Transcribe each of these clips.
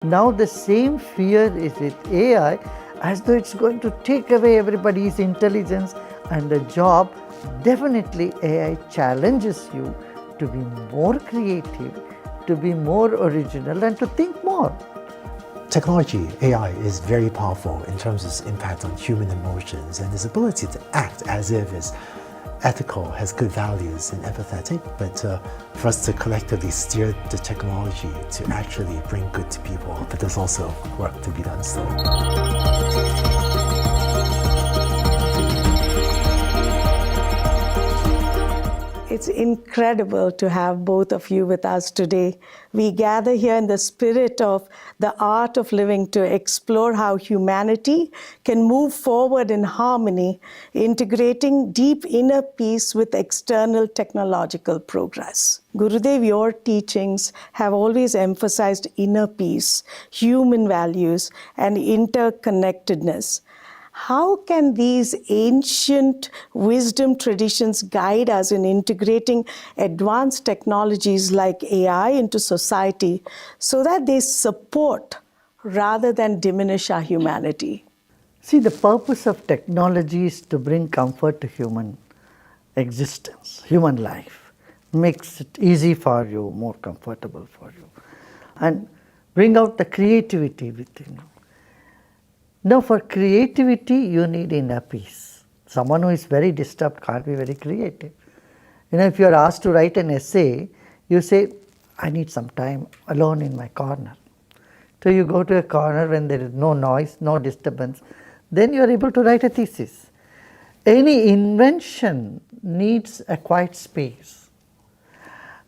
Now the same fear is with AI, as though it's going to take away everybody's intelligence and the job. Definitely AI challenges you to be more creative, to be more original, and to think more. Technology, AI, is very powerful in terms of its impact on human emotions and its ability to act as if it's ethical, has good values and empathetic, but for us to collectively steer the technology to actually bring good to people, but there's also work to be done still. It's incredible to have both of you with us today. We gather here in the spirit of the art of living to explore how humanity can move forward in harmony, integrating deep inner peace with external technological progress. Gurudev, your teachings have always emphasized inner peace, human values, and interconnectedness. How can these ancient wisdom traditions guide us in integrating advanced technologies like AI into society so that they support rather than diminish our humanity? See, the purpose of technology is to bring comfort to human existence, human life, makes it easy for you, more comfortable for you, and bring out the creativity within you. Now, for creativity, you need inner peace. Someone who is very disturbed can't be very creative. If you are asked to write an essay, you say, I need some time alone in my corner. So you go to a corner when there is no noise, no disturbance, then you are able to write a thesis. Any invention needs a quiet space.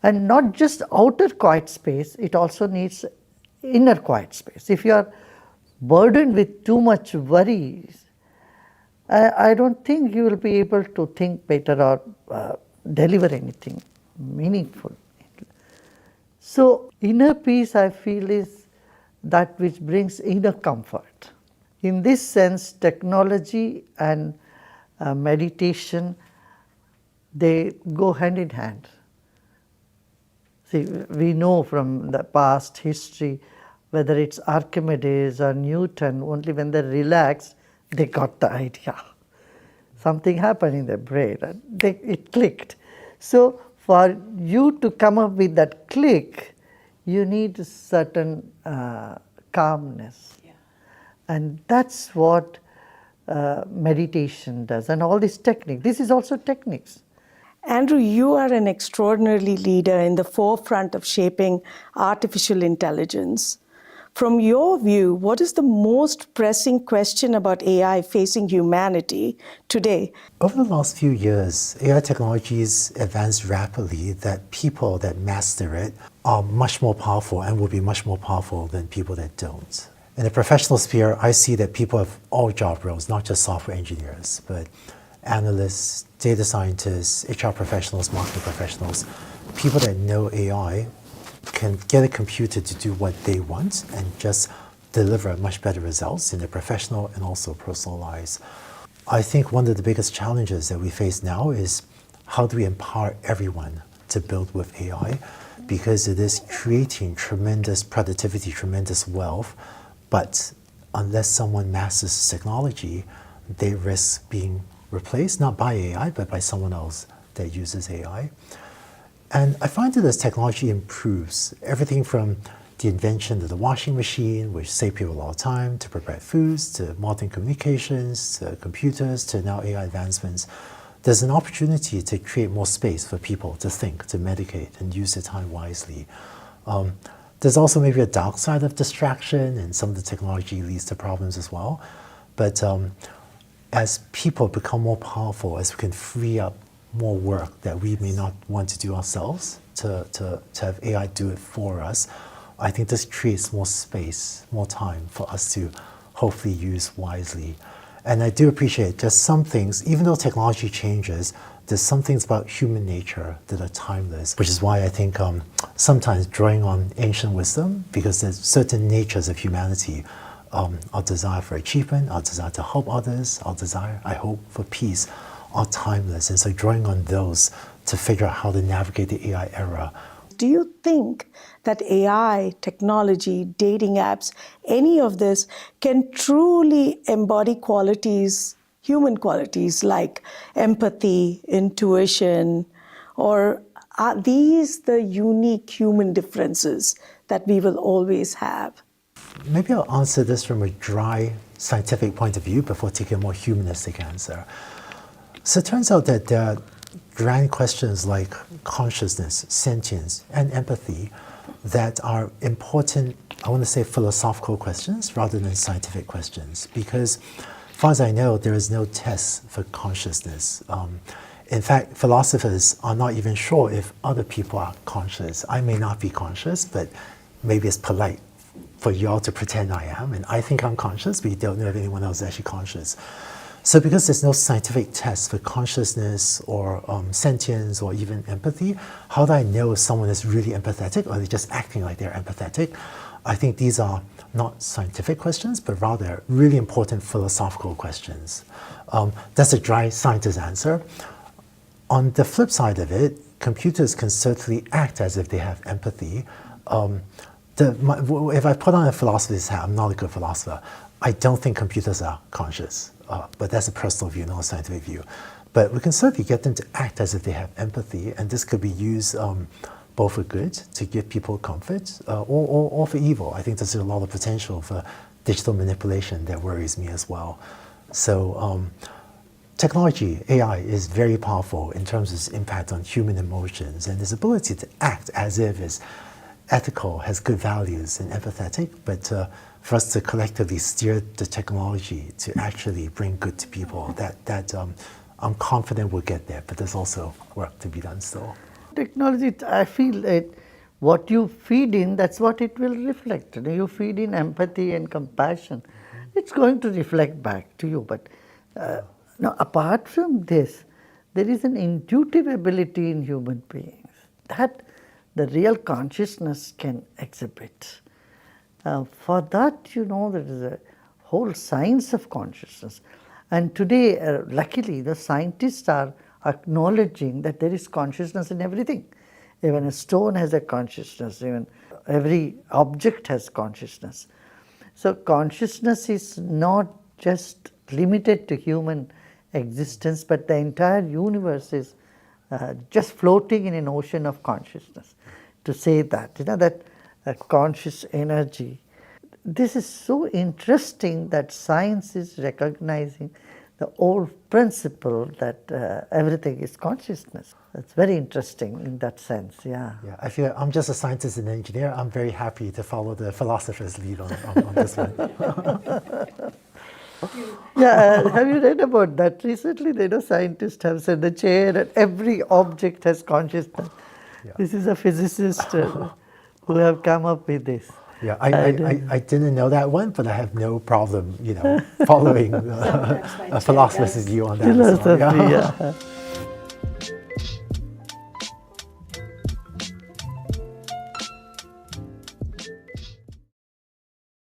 And not just outer quiet space, it also needs inner quiet space. If you are burdened with too much worries, I don't think you will be able to think better or deliver anything meaningful. So inner peace, I feel, is that which brings inner comfort. In this sense, technology and meditation, they go hand in hand. See, we know from the past history, whether it's Archimedes or Newton, only when they relaxed, they got the idea. Something happened in their brain, and it clicked. So for you to come up with that click, you need a certain calmness. Yeah. And that's what meditation does, and all this technique. This is also techniques. Andrew, you are an extraordinary leader in the forefront of shaping artificial intelligence. From your view, what is the most pressing question about AI facing humanity today? Over the last few years, AI technologies advanced rapidly that people that master it are much more powerful and will be much more powerful than people that don't. In the professional sphere, I see that people have all job roles, not just software engineers, but analysts, data scientists, HR professionals, marketing professionals, people that know AI can get a computer to do what they want and just deliver much better results in their professional and also personal lives. I think one of the biggest challenges that we face now is how do we empower everyone to build with AI, because it is creating tremendous productivity, tremendous wealth, but unless someone masters this technology, they risk being replaced, not by AI, but by someone else that uses AI. And I find that as technology improves, everything from the invention of the washing machine, which saved people a lot of time, to prepare foods, to modern communications, to computers, to now AI advancements, there's an opportunity to create more space for people to think, to medicate, and use their time wisely. There's also maybe a dark side of distraction, and some of the technology leads to problems as well. But as people become more powerful, as we can free up more work that we may not want to do ourselves, to have AI do it for us, I think this creates more space, more time for us to hopefully use wisely. And I do appreciate just some things, even though technology changes, there's some things about human nature that are timeless, which is why I think sometimes drawing on ancient wisdom, because there's certain natures of humanity, our desire for achievement, our desire to help others, our desire, I hope, for peace, are timeless. And so drawing on those to figure out how to navigate the AI era. do you think that AI, technology, dating apps, any of this can truly embody qualities, human qualities like empathy, intuition, or are these the unique human differences that we will always have? Maybe I'll answer this from a dry scientific point of view before taking a more humanistic answer. So it turns out that there are grand questions like consciousness, sentience, and empathy that are important, I want to say philosophical questions rather than scientific questions, because as far as I know, there is no test for consciousness. In fact, philosophers are not even sure if other people are conscious. I may not be conscious, but maybe it's polite for you all to pretend I am, and I think I'm conscious, but you don't know if anyone else is actually conscious. So because there's no scientific test for consciousness or sentience or even empathy, how do I know if someone is really empathetic or they're just acting like they're empathetic? I think these are not scientific questions, but rather really important philosophical questions. That's a dry scientist answer. On the flip side of it, computers can certainly act as if they have empathy. If I put on a philosopher's hat, I'm not a good philosopher. I don't think computers are conscious, but that's a personal view, not a scientific view. But we can certainly get them to act as if they have empathy, and this could be used both for good, to give people comfort, or for evil. I think there's a lot of potential for digital manipulation that worries me as well. So technology, AI, is very powerful in terms of its impact on human emotions and its ability to act as if it's ethical, has good values, and empathetic, but for us to collectively steer the technology to actually bring good to people, that I'm confident we'll get there, but there's also work to be done still. Technology, I feel that what you feed in, that's what it will reflect. You feed in empathy and compassion, it's going to reflect back to you. But now, apart from this, there is an intuitive ability in human beings that the real consciousness can exhibit. For that, there is a whole science of consciousness. And today, luckily, the scientists are acknowledging that there is consciousness in everything. Even a stone has a consciousness, even every object has consciousness. So consciousness is not just limited to human existence, but the entire universe is just floating in an ocean of consciousness. To say that, that conscious energy. This is so interesting that science is recognizing the old principle that everything is consciousness. That's very interesting in that sense, yeah. Yeah, I feel I'm just a scientist and engineer. I'm very happy to follow the philosopher's lead on this one. Yeah, have you read about that? Recently, scientists have said the chair and every object has consciousness. Yeah. This is a physicist who have come up with this. Yeah, I didn't know that one, but I have no problem, following a philosopher's view on that. Philosophy, yeah.